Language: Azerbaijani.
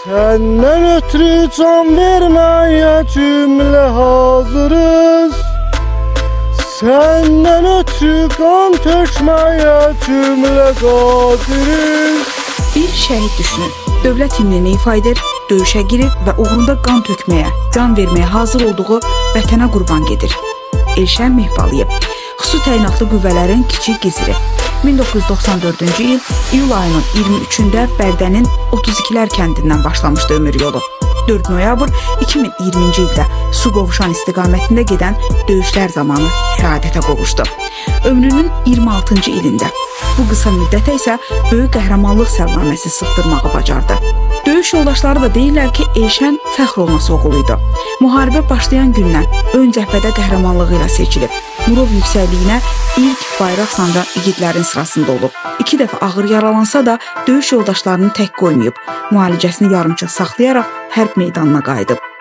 Senden ötürü can vermeye cümle hazırız. Senden ötürü kan tökmeye cümle kadiriz. Bir şəhid düşünün. Dövlət himnini ifa edir, döyüşə girir və uğrunda qan tökməyə, can verməyə hazır olduğu vətənə qurban gedir. Elşən Mehballıyev, xüsusi təyinatlı qüvvələrin kiçik giziri. 1994-cü il iyul ayının 23-də Bərdənin 32-lər kəndindən başlamışdı ömür yolu. 4 noyabr 2020-ci ildə su qovuşan istiqamətində gedən döyüşlər zamanı şəhadətə qovuşdu. Ömrünün 26-cı ilində bu qısa müddətə isə böyük qəhrəmanlıq səlnaməsi sıxdırmağı bacardı. Döyüş yoldaşları da deyirlər ki, Elşən fəxr olması oğluydu. Müharibə başlayan gündən ön cəbhədə qəhrəmanlığı ilə seçilib. Murov yüksəkliyinə ilk bayraq sancan igidlərin sırasında olub. 2 dəfə ağır yaralansa da döyüş yoldaşlarını tək qoymayıb. Müalicəsini yarımçıq saxlayaraq hərb meydanına qayıdıb.